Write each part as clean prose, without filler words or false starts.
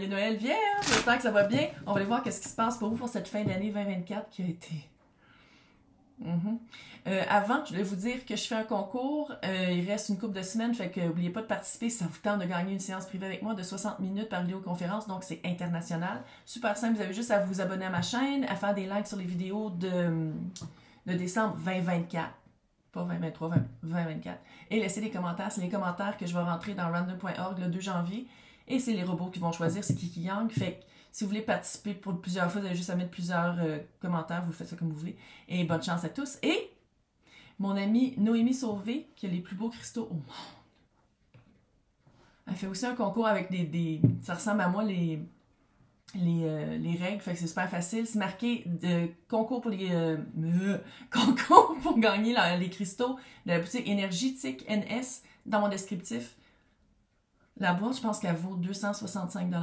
Joyeux Noël, Vierge! J'espère que ça va bien. On va aller voir qu'est-ce qui se passe pour vous pour cette fin d'année 2024 qui a été... Avant, je voulais vous dire que je fais un concours. Il reste une couple de semaines, fait que n'oubliez pas de participer si ça vous tente de gagner une séance privée avec moi de 60 minutes par vidéoconférence, donc c'est international. Super simple, vous avez juste à vous abonner à ma chaîne, à faire des likes sur les vidéos de décembre 2024. Pas 2023, 2024. Et laisser des commentaires. C'est les commentaires que je vais rentrer dans random.org le 2 janvier. Et c'est les robots qui vont choisir c'est qui gagne. Fait que si vous voulez participer pour plusieurs fois, vous avez juste à mettre plusieurs commentaires. Vous faites ça comme vous voulez. Et bonne chance à tous. Et mon amie Noémie Sauvé, qui a les plus beaux cristaux au monde. Elle fait aussi un concours avec des ça ressemble à moi, les règles, fait que c'est super facile. C'est marqué concours pour concours pour gagner les cristaux de la boutique énergétique NS dans mon descriptif. La boîte, je pense qu'elle vaut 265 $.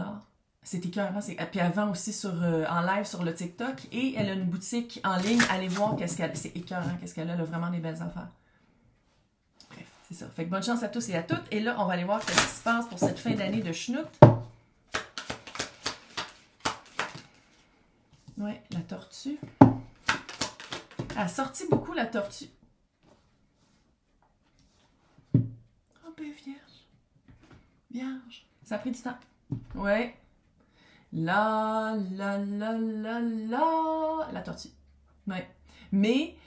C'est écœurant. Puis elle vend aussi en live sur le TikTok et elle a une boutique en ligne. Allez voir qu'est-ce qu'elle a. C'est écœurant qu'est-ce qu'elle a. Elle a vraiment des belles affaires. Bref, c'est ça. Fait que bonne chance à tous et à toutes. Et là, on va aller voir ce qui se passe pour cette fin d'année de schnout. Ouais, la tortue. Elle a sorti beaucoup, la tortue. Oh, ben, vierge. Vierge. Ça a pris du temps. Ouais. La tortue. Ouais. Mais,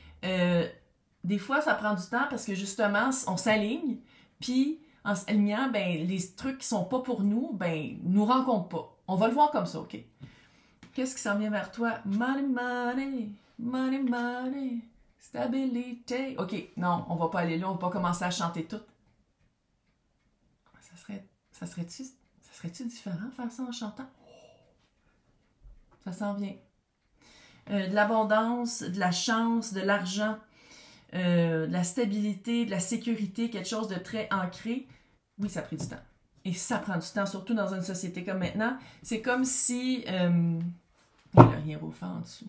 des fois, ça prend du temps parce que, justement, on s'aligne, puis, en s'alignant, ben, les trucs qui sont pas pour nous, ben, nous rencontrent pas. On va le voir comme ça, OK? Qu'est-ce qui s'en vient vers toi? Money, money, money, money, stabilité. OK, non, on va pas aller là, on va pas commencer à chanter tout. Ça serait-tu différent faire ça en chantant? Ça s'en vient. De l'abondance, de la chance, de l'argent, de la stabilité, de la sécurité, quelque chose de très ancré. Oui, ça a pris du temps. Et ça prend du temps, surtout dans une société comme maintenant. C'est comme si... il n'y a rien au fond en dessous.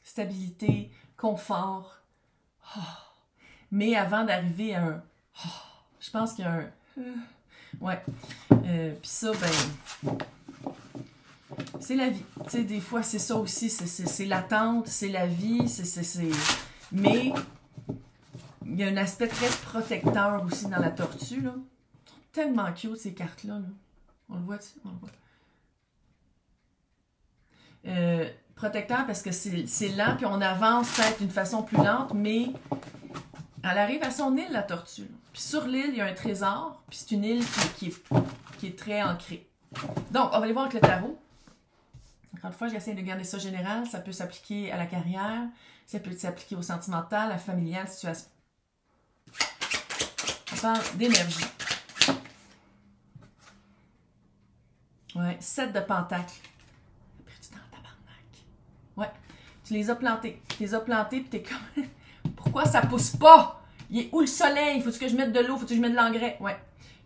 Stabilité, confort. Oh. Mais avant d'arriver à un... Oh, je pense qu'il y a un... ouais. Puis ça, ben... c'est la vie. Tu sais, des fois, c'est ça aussi. C'est l'attente, c'est la vie. Mais il y a un aspect très protecteur aussi dans la tortue, là. Tellement cute, ces cartes-là. Là. On le voit-tu? On le voit. Protecteur parce que c'est lent, puis on avance peut-être d'une façon plus lente, mais elle arrive à son île, la tortue. Là. Puis sur l'île, il y a un trésor, puis c'est une île qui est très ancrée. Donc, on va aller voir avec le tarot. Encore une fois, j'essaie de garder ça général. Ça peut s'appliquer à la carrière, ça peut s'appliquer au sentimental, à la familiale, situation. On parle d'énergie. Ouais, 7 de pentacles. Ça a pris du temps, tabarnak. Ouais, tu les as plantés. Tu les as plantés, puis t'es comme... Pourquoi ça pousse pas? Il est où le soleil? Faut-tu que je mette de l'eau? Faut-tu que je mette de l'engrais? Ouais.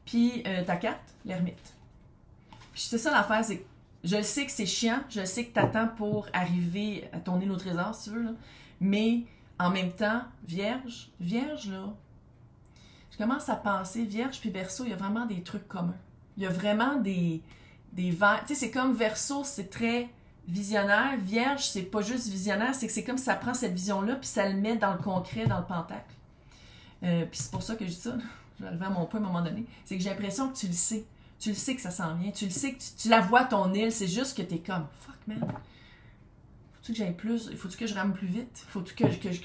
Puis ta carte, l'ermite. Puis c'est ça l'affaire, c'est que je le sais que c'est chiant, je le sais que t'attends pour arriver à ton île au trésor, si tu veux, là. Mais en même temps, Vierge, là, je commence à penser, Vierge puis Verseau, il y a vraiment des trucs communs. Il y a vraiment des vers... Tu sais, c'est comme Verseau, c'est très visionnaire. Vierge, c'est pas juste visionnaire, c'est que c'est comme ça prend cette vision-là puis ça le met dans le concret, dans le pentacle. Puis c'est pour ça que je dis ça, je vais arriver à mon point à un moment donné, c'est que j'ai l'impression que tu le sais. Tu le sais que ça s'en vient. Tu le sais que tu la vois ton île. C'est juste que t'es comme fuck man. Faut-tu que j'aille plus? Faut-tu que je rame plus vite? Faut-tu que qu'est-ce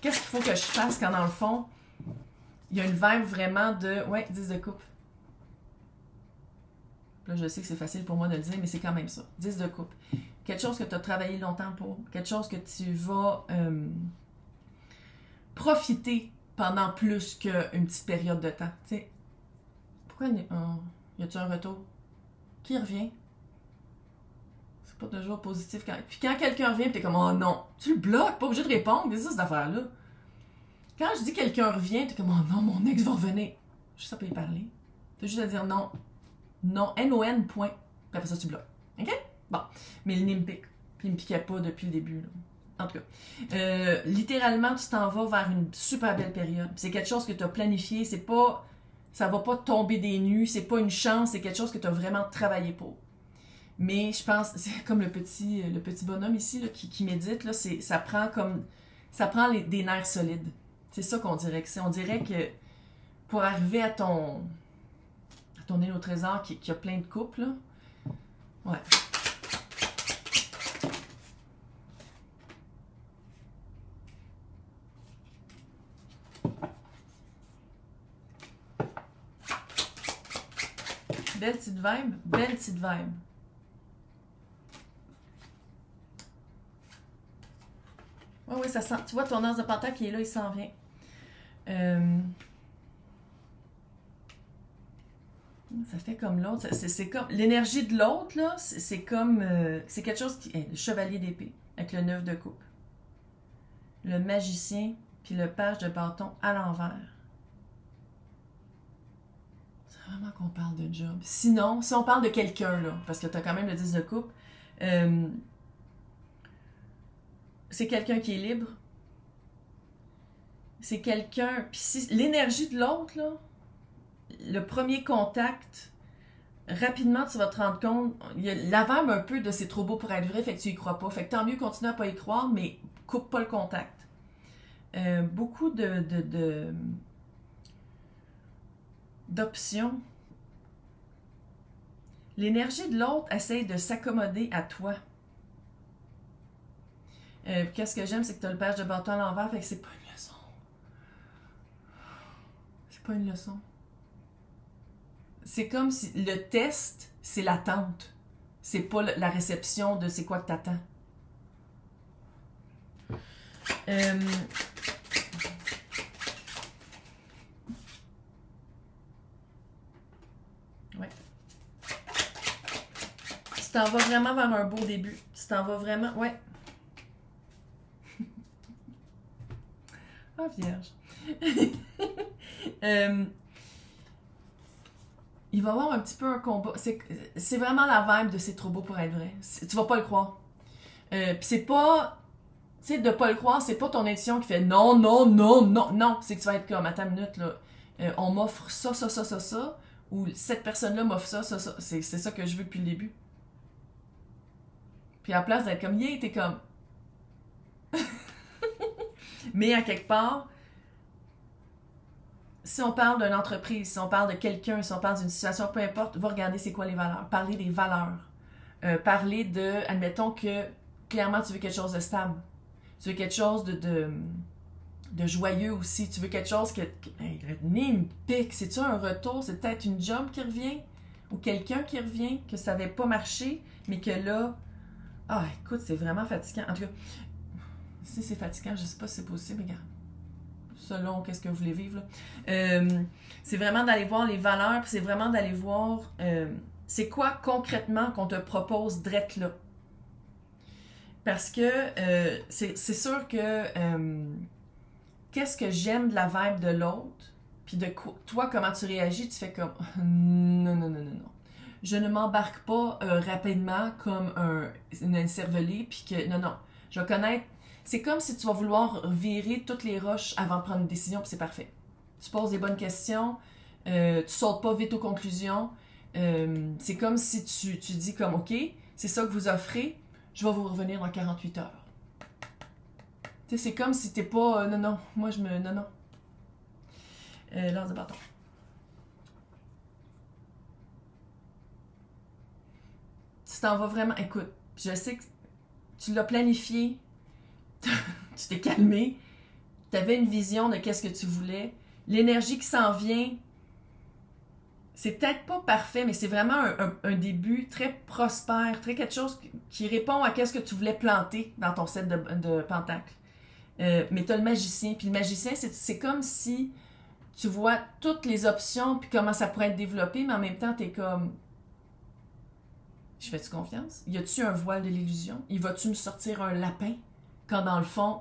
qu'il faut que je fasse quand dans le fond, il y a une vibe vraiment de. Ouais, 10 de coupe. Là, je sais que c'est facile pour moi de le dire, mais c'est quand même ça. 10 de coupe. Quelque chose que tu as travaillé longtemps pour. Quelque chose que tu vas profiter pendant plus qu'une petite période de temps. Tu sais, pourquoi y a-tu un retour? Qui revient? C'est pas toujours positif. Puis quand quelqu'un revient, t'es comme, oh non, tu le bloques, pas obligé de répondre. C'est ça, cette affaire-là. Quand je dis quelqu'un revient, t'es comme, oh non, mon ex va revenir. Juste ça peut y parler. T'as juste à dire non. Non, N-O-N, point. Puis après ça, tu bloques. OK? Bon. Mais le nez me pique. Puis il me piquait pas depuis le début, là. En tout cas. Littéralement, tu t'en vas vers une super belle période. C'est quelque chose que tu as planifié. C'est pas... Ça va pas tomber des nues, c'est pas une chance, c'est quelque chose que tu as vraiment travaillé pour. Mais je pense, c'est comme le petit bonhomme ici là, qui médite, là, ça prend des nerfs solides. C'est ça qu'on dirait que c'est. On dirait que pour arriver à ton île au trésor qui a plein de coupes, là, ouais. Belle petite vibe, belle petite vibe. Oui, oui, ça sent. Tu vois, ton as de pentacle qui est là, il s'en vient. Ça fait comme l'autre. C'est comme. L'énergie de l'autre, là, c'est comme. C'est quelque chose qui. Le chevalier d'épée, avec le 9 de coupe. Le magicien, puis le page de bâton à l'envers. C'est vraiment qu'on parle de job. Sinon, si on parle de quelqu'un, là, parce que tu as quand même le 10 de coupe, c'est quelqu'un qui est libre. C'est quelqu'un. Puis si l'énergie de l'autre, là, le premier contact, rapidement, tu vas te rendre compte, il y a la vibe un peu de c'est trop beau pour être vrai, fait que tu y crois pas. Fait que tant mieux continuer à pas y croire, mais coupe pas le contact. Beaucoup d'options. L'énergie de l'autre essaye de s'accommoder à toi. Qu'est-ce que j'aime, c'est que tu as le page de bâton à l'envers, fait que c'est pas une leçon. C'est pas une leçon. C'est comme si le test, c'est l'attente. C'est pas la réception de c'est quoi que t'attends. Ouais. Tu t'en vas vraiment vers un beau début. Tu t'en vas vraiment... Ouais. Ah, vierge. Il va y avoir un petit peu un combat. C'est vraiment la vibe de c'est trop beau pour être vrai. Tu vas pas le croire. Puis c'est pas... Tu sais, de pas le croire, c'est pas ton intuition qui fait non, non, non, non, non. C'est que tu vas être comme, attends une minute, là. On m'offre ça, ça, ça, ça, ça. Ou cette personne-là m'offre ça, ça, ça. C'est ça que je veux depuis le début. Puis à la place d'être comme, yeah, t'es comme... Mais à quelque part, si on parle d'une entreprise, si on parle de quelqu'un, si on parle d'une situation, peu importe, va regarder c'est quoi les valeurs. Parler des valeurs. Parler de, admettons que clairement tu veux quelque chose de stable. Tu veux quelque chose de joyeux aussi. Tu veux quelque chose que hey, le nez me pique. C'est-tu un retour? C'est peut-être une job qui revient? Ou quelqu'un qui revient, que ça n'avait pas marché, mais que là... Ah, écoute, c'est vraiment fatigant. En tout cas, si c'est fatigant, je sais pas si c'est possible, mais regarde. Selon qu'est-ce que vous voulez vivre. C'est vraiment d'aller voir les valeurs, puis c'est vraiment d'aller voir c'est quoi concrètement qu'on te propose drette là. Parce que c'est sûr que qu'est-ce que j'aime de la vibe de l'autre, puis de toi, comment tu réagis, tu fais comme non, non, non, non, non. Je ne m'embarque pas rapidement comme une cervelée, puis que non, non. Je vais connaître. C'est comme si tu vas vouloir virer toutes les roches avant de prendre une décision, puis c'est parfait. Tu poses des bonnes questions, tu sautes pas vite aux conclusions. C'est comme si tu dis comme, OK, c'est ça que vous offrez, je vais vous revenir dans 48 heures. Tu sais, c'est comme si t'es pas, non, non, moi je me, non, non. L'heure de bâton. Tu t'en vas vraiment, écoute, je sais que tu l'as planifié, tu t'es calmé, tu avais une vision de qu'est-ce que tu voulais, l'énergie qui s'en vient, c'est peut-être pas parfait, mais c'est vraiment un début très prospère, très quelque chose qui répond à qu'est-ce que tu voulais planter dans ton set de pentacles. Mais tu as le magicien, puis le magicien, c'est comme si tu vois toutes les options, puis comment ça pourrait être développé, mais en même temps, tu es comme... Je fais-tu confiance? Y a-tu un voile de l'illusion? Y va-tu me sortir un lapin? Quand dans le fond,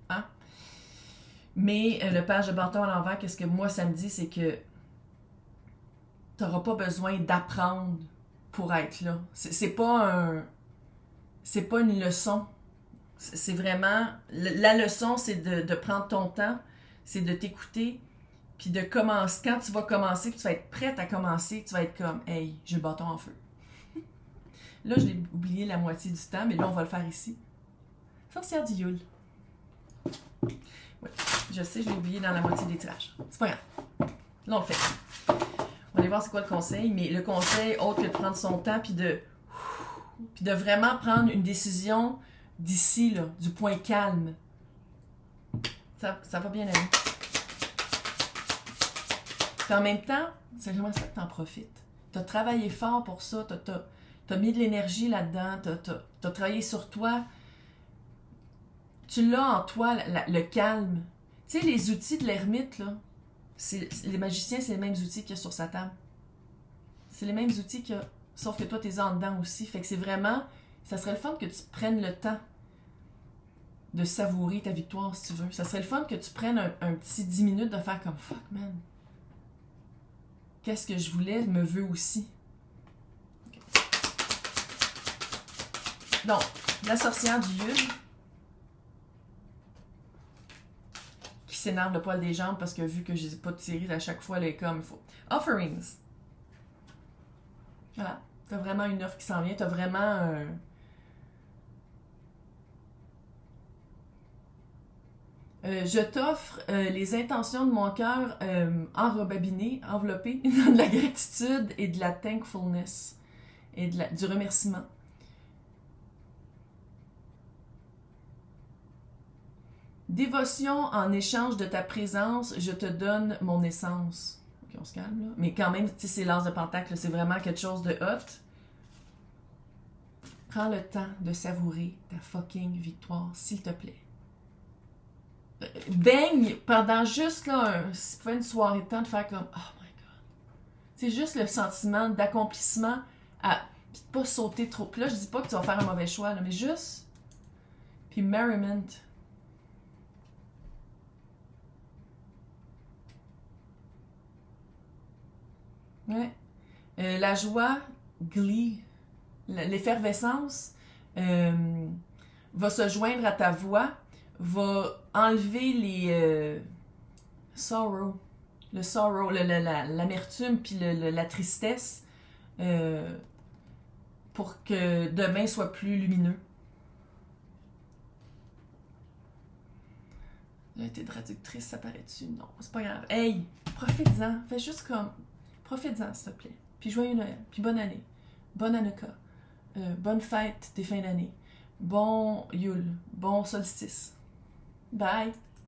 hein? Mais le page de bâton à l'envers, qu'est-ce que moi ça me dit, c'est que tu n'auras pas besoin d'apprendre pour être là. C'est pas une leçon. C'est vraiment... La leçon, c'est de prendre ton temps, c'est de t'écouter, puis de commencer. Quand tu vas commencer, puis tu vas être prête à commencer, tu vas être comme, hey, j'ai le bâton en feu. Là, je l'ai oublié la moitié du temps, mais là, on va le faire ici. Sorcière du Yule. Oui, je sais, je l'ai oublié dans la moitié des tirages. C'est pas grave. Là, on le fait. On va aller voir c'est quoi le conseil, mais le conseil, autre que de prendre son temps, puis de vraiment prendre une décision d'ici, là, du point calme. Ça va bien aller. Puis en même temps, c'est vraiment ça que tu en profites. Tu as travaillé fort pour ça, tu as mis de l'énergie là-dedans, tu as travaillé sur toi. Tu l'as en toi, le calme. Tu sais, les outils de l'ermite, là, les magiciens, c'est les mêmes outils qu'il y a sur sa table. C'est les mêmes outils qu'il y a, sauf que toi, tu es en dedans aussi. Fait que c'est vraiment, ça serait le fun que tu prennes le temps de savourer ta victoire, si tu veux. Ça serait le fun que tu prennes un petit 10 minutes de faire comme « Fuck, man! Qu'est-ce que je voulais, me veut aussi. » Donc, la sorcière du Yule qui s'énerve le poil des jambes parce que vu que je les ai pas tirées à chaque fois, elle est comme il faut. Offerings. Voilà. T'as vraiment une offre qui s'en vient. T'as vraiment un... je t'offre les intentions de mon cœur enrobabinées, enveloppées dans de la gratitude et de la thankfulness et du remerciement. Dévotion en échange de ta présence, je te donne mon essence. Ok, on se calme là. Mais quand même, tu sais, c'est l'as de pentacle, c'est vraiment quelque chose de hot. Prends le temps de savourer ta fucking victoire, s'il te plaît. Baigne pendant juste là, si tu fais une soirée de temps de faire comme oh my god. C'est juste le sentiment d'accomplissement à pas sauter trop. Puis là, je dis pas que tu vas faire un mauvais choix, là, mais juste. Puis merriment. Ouais. La joie, glee, l'effervescence va se joindre à ta voix, va enlever les sorrow, le sorrow, l'amertume puis la tristesse pour que demain soit plus lumineux. Là, t'es traductrice, ça paraît-tu? Non, c'est pas grave. Hey, profite-en. Fais juste comme... Profite-en, s'il te plaît. Puis joyeux Noël. Puis bonne année. Bonne Hanukkah. Bonne fête des fins d'année. Bon Yule. Bon solstice. Bye!